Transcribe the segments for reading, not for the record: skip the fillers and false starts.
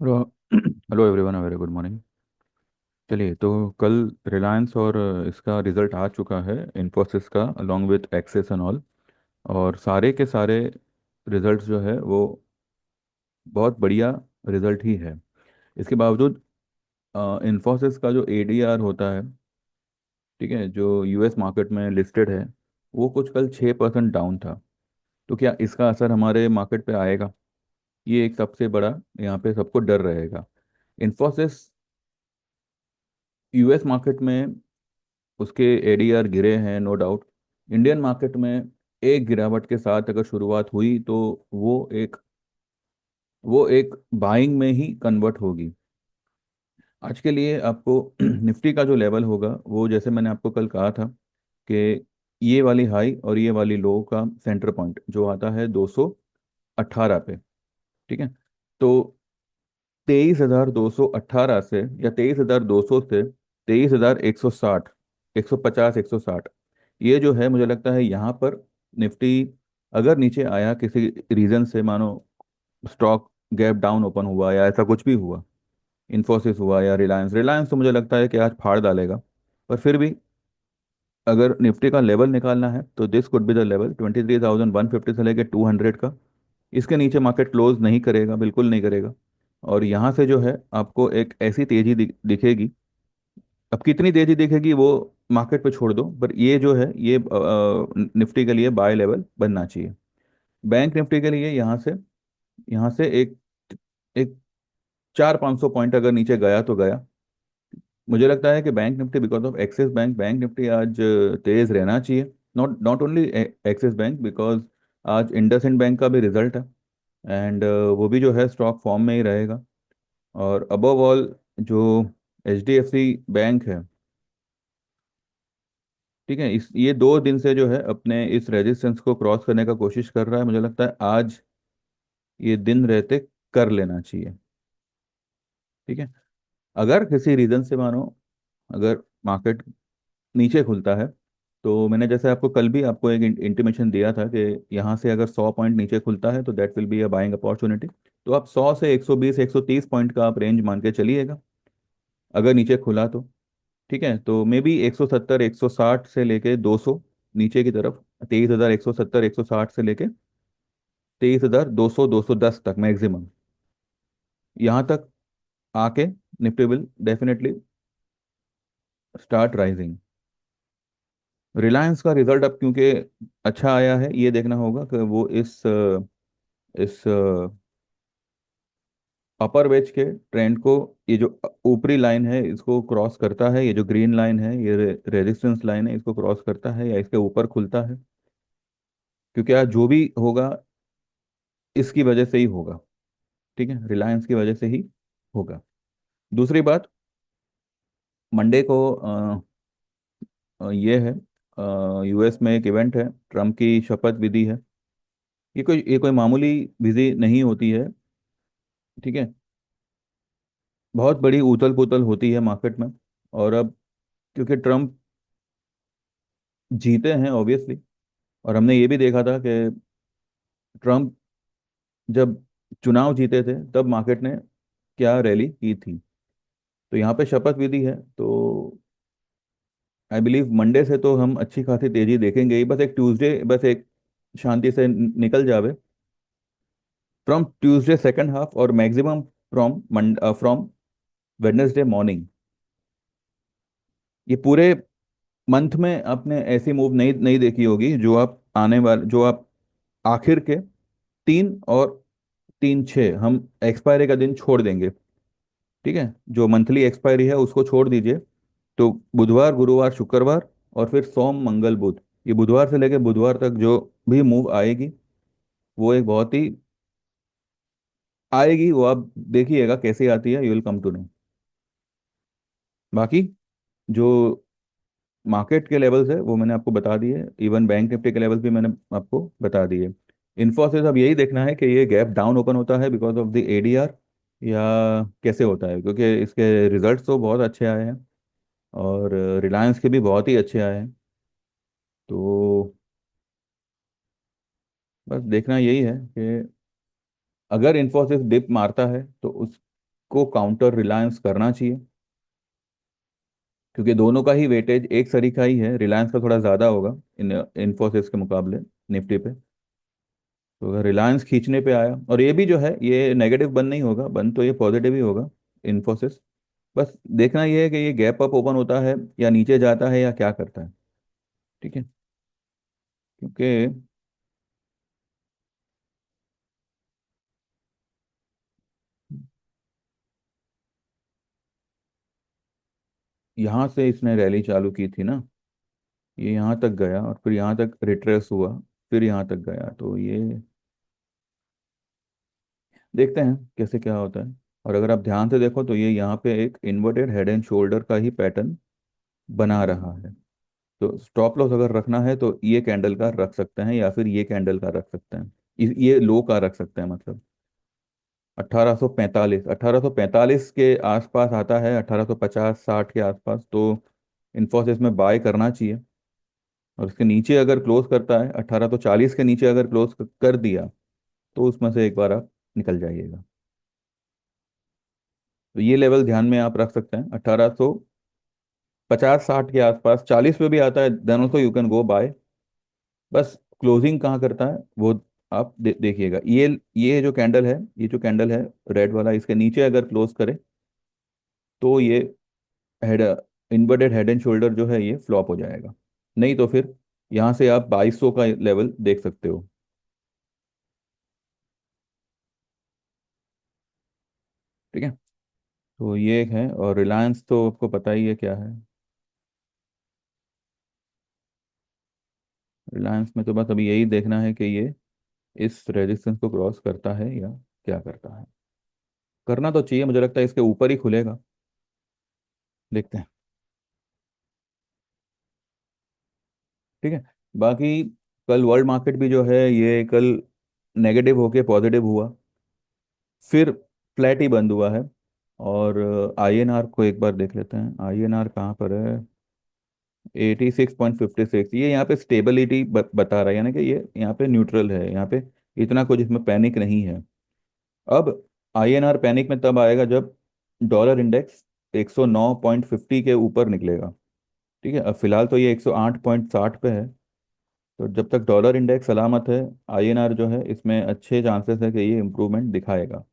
Hello. Hello everyone, very good morning. चलिए, तो कल रिलायंस और इसका रिजल्ट आ चुका है, इन्फोसिस का, along with access and all. और सारे के सारे रिजल्ट्स जो है वो बहुत बढ़िया रिजल्ट ही है। इसके बावजूद इन्फोसिस का जो एडीआर होता है, ठीक है, जो यूएस मार्केट में लिस्टेड है, वो कुछ कल 6% डाउन था। तो क्या इसका असर हमारे मार्केट पे आएगा? ये एक सबसे बड़ा यहाँ पे सबको डर रहेगा। इन्फोसिस यूएस मार्केट में उसके एडीआर गिरे हैं, नो डाउट। इंडियन मार्केट में एक गिरावट के साथ अगर शुरुआत हुई तो वो एक वो एक बाइंग में ही कन्वर्ट होगी। आज के लिए आपको निफ्टी का जो लेवल होगा, वो जैसे मैंने आपको कल कहा था कि ये वाली हाई और ये वाली लो का सेंटर पॉइंट जो आता है 218 पे, ठीक है। तो 23,218 से या 23,200 से 23,160, 150, 160, ये जो है मुझे लगता है यहाँ पर निफ्टी अगर नीचे आया किसी रीजन से, मानो स्टॉक गैप डाउन ओपन हुआ या ऐसा कुछ भी हुआ, इन्फोसिस हुआ या रिलायंस रिलायंस तो मुझे लगता है कि आज फाड़ डालेगा। पर फिर भी अगर निफ्टी का लेवल निकालना है तो this could be the level 23,150 से लेकर 200 का। इसके नीचे मार्केट क्लोज नहीं करेगा, बिल्कुल नहीं करेगा। और यहाँ से जो है आपको एक ऐसी तेजी दिखेगी। अब कितनी तेजी दिखेगी वो मार्केट पे छोड़ दो, पर ये जो है ये निफ्टी के लिए बाय लेवल बनना चाहिए। बैंक निफ्टी के लिए यहाँ से एक एक 400-500 पॉइंट अगर नीचे गया तो गया। मुझे लगता है कि bank Nifty, because of axis bank, bank Nifty आज तेज रहना चाहिए। Not not only axis bank, because आज इंडसइंड बैंक का भी रिजल्ट है। एंड वो भी जो है स्टॉक फॉर्म में ही रहेगा। और अबव ऑल जो एचडीएफसी बैंक है, ठीक है, इस ये 2 दिन से जो है अपने इस रेजिस्टेंस को क्रॉस करने का कोशिश कर रहा है। मुझे लगता है आज ये दिन रहते कर लेना चाहिए, ठीक है। अगर किसी रीजन से, मानो अगर मार्केट नीचे खुलता है, तो मैंने जैसे आपको कल भी आपको एक इंटीमेशन दिया था कि यहाँ से अगर 100 पॉइंट नीचे खुलता है तो that will be a buying opportunity. तो आप 100 से 120, 130 पॉइंट का आप रेंज मान के चलिएगा अगर नीचे खुला तो। ठीक है, तो मे बी 170, 160 से लेके 200 नीचे की तरफ, 23,170, 160 से लेके 23,200, 210 तक मैक्सिमम, यहाँ तक आके Nifty will definitely start rising. Reliance का रिजल्ट अब क्योंकि अच्छा आया है, ये देखना होगा कि वो इस अपर वेज के ट्रेंड को, ये जो ऊपरी लाइन है इसको क्रॉस करता है, ये जो ग्रीन लाइन है, ये रेजिस्टेंस लाइन है, इसको क्रॉस करता है या इसके ऊपर खुलता है। क्योंकि आज जो भी होगा इसकी वजह से ही होगा, ठीक है, रिलायंस की वजह से ही होगा। दूसरी बात, मंडे को ये है, यूएस में एक इवेंट है, ट्रम्प की शपथ विधि है। ये कोई मामूली विधि नहीं होती है, ठीक है। बहुत बड़ी उथल पुथल होती है मार्केट में। और अब क्योंकि ट्रम्प जीते हैं ऑब्वियसली, और हमने ये भी देखा था कि ट्रम्प जब चुनाव जीते थे तब मार्केट ने क्या रैली की थी। तो यहाँ पे शपथ विधि है, तो आई बिलीव मंडे से तो हम अच्छी खासी तेजी देखेंगे ही। बस एक ट्यूसडे, बस एक शांति से निकल जावे फ्रॉम ट्यूसडे सेकंड हाफ, और मैक्सिमम फ्रॉम वेडनेसडे मॉर्निंग। ये पूरे मंथ में आपने ऐसी मूव नहीं नहीं देखी होगी जो आप आखिर के 3 और 3/6 हम एक्सपायरी का दिन छोड़ देंगे, ठीक है। जो मंथली एक्सपायरी है उसको छोड़ दीजिए। तो बुधवार, गुरुवार, शुक्रवार, और फिर सोम, मंगल, बुध, ये बुधवार से लेकर बुधवार तक जो भी मूव आएगी वो एक बहुत ही आएगी, वो आप देखिएगा कैसे आती है, you will come to know. बाकी जो मार्केट के लेवल्स है वो मैंने आपको बता दिए, इवन बैंक निफ्टी के लेवल्स भी मैंने आपको बता दिए। इन्फोसिस अब यही देखना है कि ये गैप डाउन ओपन होता है बिकॉज ऑफ द एडीआर, या कैसे होता है, क्योंकि इसके रिजल्ट्स तो बहुत अच्छे आए हैं और रिलायंस के भी बहुत ही अच्छे आए हैं। तो बस देखना यही है कि अगर इन्फोसिस डिप मारता है तो को काउंटर रिलायंस करना चाहिए, क्योंकि दोनों का ही वेटेज एक सरीका ही है, रिलायंस का थोड़ा ज़्यादा होगा इन इन्फोसिस के मुकाबले निफ्टी पे। तो अगर रिलायंस खींचने पे आया, और ये भी जो है ये नेगेटिव बंद नहीं होगा, बंद तो ये पॉजिटिव ही होगा इन्फोसिस। बस देखना ये है कि ये गैप अप ओपन होता है या नीचे जाता है या क्या करता है। ठीक है, क्योंकि यहाँ से इसने रैली चालू की थी ना, ये यहाँ तक गया और फिर यहाँ तक रिट्रेस हुआ, फिर यहाँ तक गया, तो ये देखते हैं कैसे क्या होता है। और अगर आप ध्यान से देखो तो ये यहाँ पे एक इन्वर्टेड हेड एंड शोल्डर का ही पैटर्न बना रहा है। तो स्टॉप लॉस अगर रखना है तो ये कैंडल का रख सकते हैं या फिर ये कैंडल का रख सकते हैं, ये लो का रख सकते हैं, मतलब 1845 के आसपास आता है, 1850-60 के आसपास, तो इन्फोसिस में बाय करना चाहिए। और उसके नीचे अगर क्लोज करता है, 1840 के नीचे अगर क्लोज कर दिया, तो उसमें से एक बार आप निकल जाइएगा। तो ये लेवल ध्यान में आप रख सकते हैं, 1850-60 के आसपास, 40 पे भी आता है, then also you can go buy. बस क्लोजिंग कहाँ करता है वो आप देखिएगा। ये जो कैंडल है, ये जो कैंडल है रेड वाला, इसके नीचे अगर क्लोज करे तो ये head inverted head and shoulder जो है ये फ्लॉप हो जाएगा। नहीं तो फिर यहाँ से आप 2200 का लेवल देख सकते हो। ठीक है, तो ये एक है, और रिलायंस तो आपको पता ही है क्या है। रिलायंस में तो बस अभी यही देखना है कि ये इस रेजिस्टेंस को क्रॉस करता है या क्या करता है। करना तो चाहिए, मुझे लगता है इसके ऊपर ही खुलेगा, देखते हैं। ठीक है, बाकी कल वर्ल्ड मार्केट भी जो है ये कल नेगेटिव होके पॉजिटिव हुआ, फिर फ्लैट ही बंद हुआ है। और आईएनआर को एक बार देख लेते हैं, आईएनआर कहाँ पर है, 86.56, ये यहाँ पे स्टेबिलिटी बता रहा है, यानी कि ये यहाँ पे न्यूट्रल है, यहाँ पे इतना कुछ इसमें पैनिक नहीं है। अब आईएनआर पैनिक में तब आएगा जब डॉलर इंडेक्स 109.50 के ऊपर निकलेगा। ठीक है, अब फिलहाल तो ये 108.60 पे है। तो जब तक डॉलर इंडेक्स सलामत है, आईएनआर जो है इसमें अच्छे चांसेस है कि ये इम्प्रूवमेंट दिखाएगा।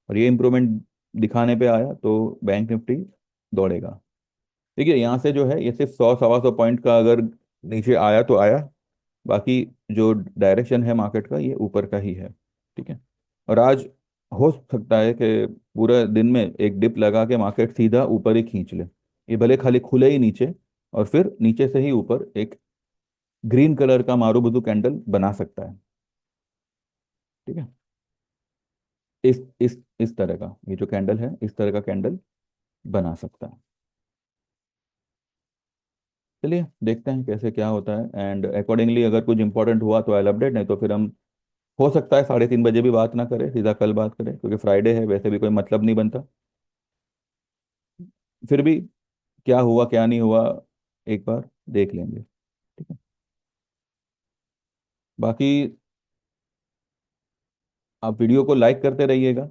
और ये इम्प्रूवमेंट दिखाने पे आया तो बैंक निफ्टी दौड़ेगा। ठीक है, यहाँ से जो है ये सिर्फ 100 सवा 100 पॉइंट का अगर नीचे आया तो आया, बाकी जो डायरेक्शन है मार्केट का ये ऊपर का ही है। ठीक है, और आज हो सकता है कि पूरे दिन में एक डिप लगा के मार्केट सीधा ऊपर ही खींच ले, ये भले खाली खुले ही नीचे, और फिर नीचे से ही ऊपर एक ग्रीन कलर का मारूबुदु कैंडल बना सकता है। ठीक है, इस तरह का ये जो कैंडल है, इस तरह का कैंडल बना सकता है। चलिए देखते हैं कैसे क्या होता है, एंड अकॉर्डिंगली अगर कुछ इंपॉर्टेंट हुआ तो आई अपडेट, नहीं तो फिर हम हो सकता है 3:30 बजे भी बात ना करें, सीधा कल बात करें, क्योंकि फ्राइडे है, वैसे भी कोई मतलब नहीं बनता। फिर भी क्या हुआ क्या नहीं हुआ एक बार देख लेंगे। ठीक है, बाकी आप वीडियो को लाइक करते रहिएगा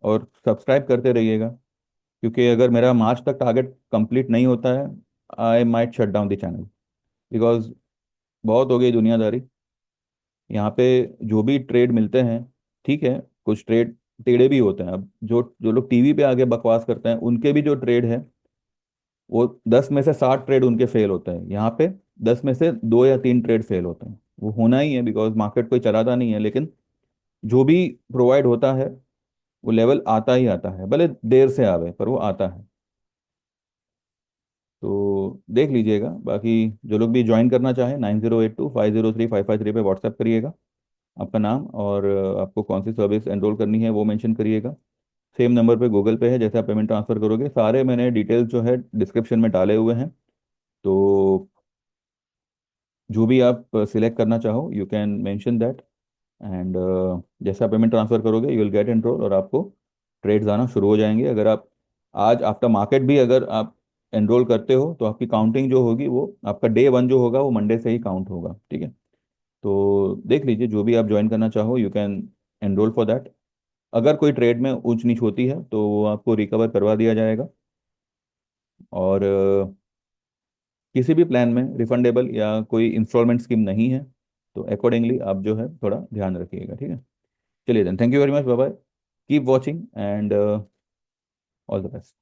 और सब्सक्राइब करते रहिएगा, क्योंकि अगर मेरा मार्च तक टारगेट कंप्लीट नहीं होता है, I might shut down the channel, because बहुत हो गई दुनियादारी यहाँ पे। जो भी ट्रेड मिलते हैं, ठीक है, कुछ ट्रेड टेढ़े भी होते हैं। अब जो जो लोग टीवी पे आके बकवास करते हैं, उनके भी जो ट्रेड है वो 10 में से 60 ट्रेड उनके फेल होते हैं। यहाँ पे 10 में से 2 या 3 ट्रेड फेल होते हैं, वो होना ही है, बिकॉज मार्केट कोई चलाता नहीं है। लेकिन जो भी प्रोवाइड होता है वो लेवल आता ही आता है, भले देर से आवे पर वो आता है। तो देख लीजिएगा, बाकी जो लोग भी ज्वाइन करना चाहें 9082503553 पे व्हाट्सएप करिएगा आपका नाम, और आपको कौन सी सर्विस एनरोल करनी है वो मेंशन करिएगा। सेम नंबर पे गूगल पे है, जैसे आप पेमेंट ट्रांसफ़र करोगे, सारे मैंने डिटेल्स जो है डिस्क्रिप्शन में डाले हुए हैं। तो जो भी आप सिलेक्ट करना चाहो you can mention that, and जैसे आप पेमेंट ट्रांसफ़र करोगे यू विल गेट एनरोल, और आपको ट्रेड्स आना शुरू हो जाएंगे। अगर आप आज आफ्टर मार्केट भी अगर आप एनरोल करते हो तो आपकी काउंटिंग जो होगी वो आपका डे 1 जो होगा वो मंडे से ही काउंट होगा। ठीक है, तो देख लीजिए जो भी आप ज्वाइन करना चाहो you can enrol for that. अगर कोई ट्रेड में ऊंच नीच होती है तो वो आपको रिकवर करवा दिया जाएगा। और किसी भी प्लान में रिफंडेबल या कोई इंस्टॉलमेंट स्कीम नहीं है, तो अकॉर्डिंगली आप जो है थोड़ा ध्यान रखिएगा, ठीक है। चलिए then, thank you very much, bye bye, keep watching and all the best.